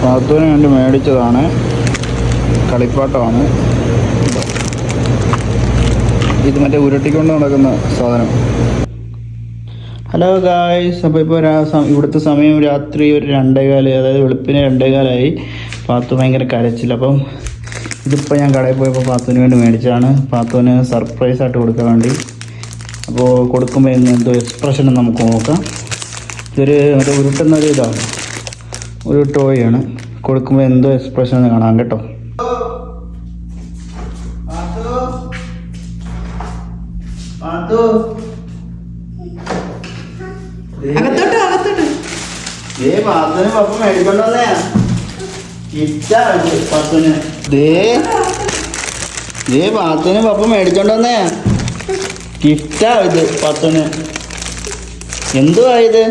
പാത്തുവിന് വേണ്ടി മേടിച്ചതാണ്. കളിപ്പാട്ടമാണ് ഇത്. മറ്റേ ഉരുട്ടിക്കൊണ്ട് നടക്കുന്ന സാധനം. ഹലോ ഗായ്സ്, അപ്പോൾ ഇപ്പോൾ ഇവിടുത്തെ സമയം രാത്രി ഒരു 2:15, അതായത് വെളുപ്പിന് 2:15 പാത്തു ഭയങ്കര കരച്ചില്ല. അപ്പം ഇതിപ്പോൾ ഞാൻ കടയിൽ പോയപ്പോൾ പാത്തുവിന് വേണ്ടി മേടിച്ചതാണ്. പാത്തുവിന് സർപ്രൈസായിട്ട് കൊടുക്കാൻ വേണ്ടി. അപ്പോൾ കൊടുക്കുമ്പോൾ എന്തോ എക്സ്പ്രഷൻ നമുക്ക് നോക്കാം. ഇതൊരു മറ്റേ ഉരുട്ടുന്നൊരു ഇതാണ്, ഒരു ടോയാണ്. കൊടുക്കുമ്പോൾ എന്തോ എക്സ്പ്രഷൻ കാണാം കേട്ടോ. പാത്തുവിന് പപ്പ മേടിക്കൊണ്ടേ പാത്തുവിന് പാത്തുവിന് പപ്പ മേടിച്ചോണ്ടോന്നേ ഗിഫ്റ്റാ ഇത്. പാത്തുവിന് എന്തുവാ ഇത്?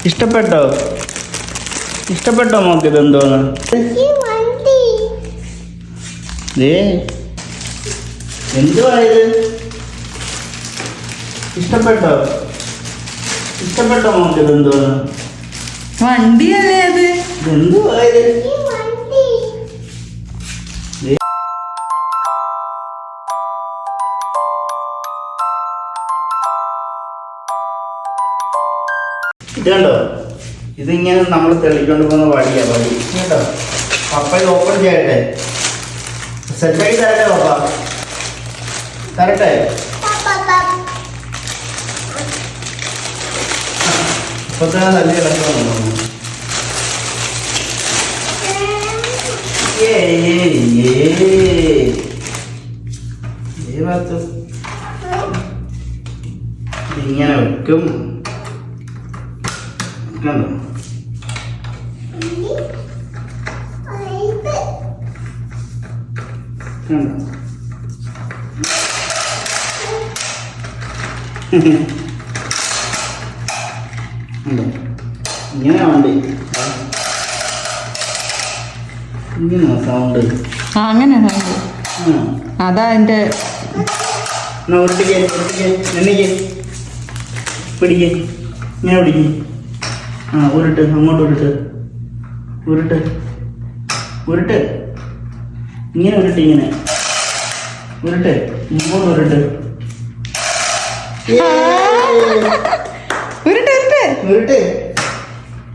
ഇഷ്ടപ്പെട്ടോ മോക്ക്? ഇത് എന്തോന്ന്? എന്തുവാ ഇത്? ഇഷ്ടപ്പെട്ടോ മോക്ക്? ഇത് എന്തോന്ന്? വണ്ടിയല്ലേ അത്? എന്തുവാ ഇത്? ഇത് കണ്ടോ? ഇതിങ്ങനെ നമ്മൾ തെളിക്കൊണ്ട് പോകുന്ന വടി കേട്ടോ. പപ്പ ഇത് ഓപ്പൺ ചെയ്യട്ടെ, സെറ്റാക്കി തരട്ടെ പപ്പ? തരട്ടെ? ഇപ്പൊ തന്നെ നല്ല കിടക്കുന്നു. ഇങ്ങനെ വെക്കും. കണ്ടോ? ഇങ്ങനെ വണ്ടി ഇങ്ങനെ സൗണ്ട്. അങ്ങനെ അതാ എന്റെ പിടിക്കേ ഇങ്ങനെ പിടിക്കേ. ഉരുട്ട്, അങ്ങോട്ട് ഉരുട്ട്. ഇങ്ങനെ ഉരുട്ട്, ഇങ്ങനെ ഉരുട്ട്, ഇങ്ങോട്ട് ഉരുട്ട്.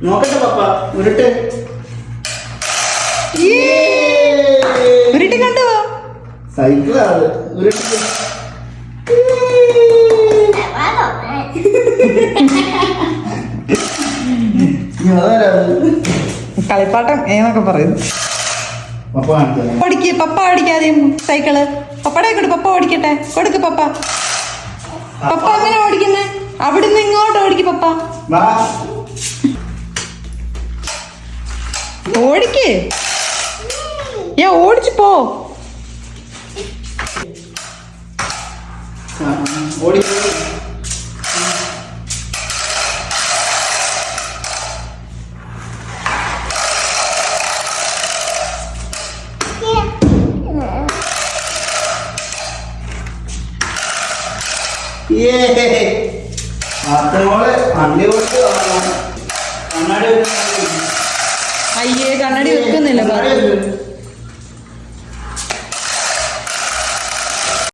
നോക്കട്ടെ പപ്പ, ഉരുട്ട്. കണ്ടോ? സൈക്കിളാ അത്. ഉരുട്ട്. കളിപ്പാട്ടം എന്നൊക്കെ പറയുന്നു. പപ്പ ഓടിക്കാതെ സൈക്കിള് പപ്പടെ കൊടു. പപ്പ ഓടിക്കട്ടെ. കൊടുക്ക് പപ്പ. പപ്പ അങ്ങനെ ഓടിക്കുന്നേ? അവിടുന്ന് ഇങ്ങോട്ട് ഓടിക്ക് പപ്പ. ഓടിക്ക്. ഓടിച്ചു പോ. അയ്യേ, കണ്ണാടി വെക്കുന്നില്ല.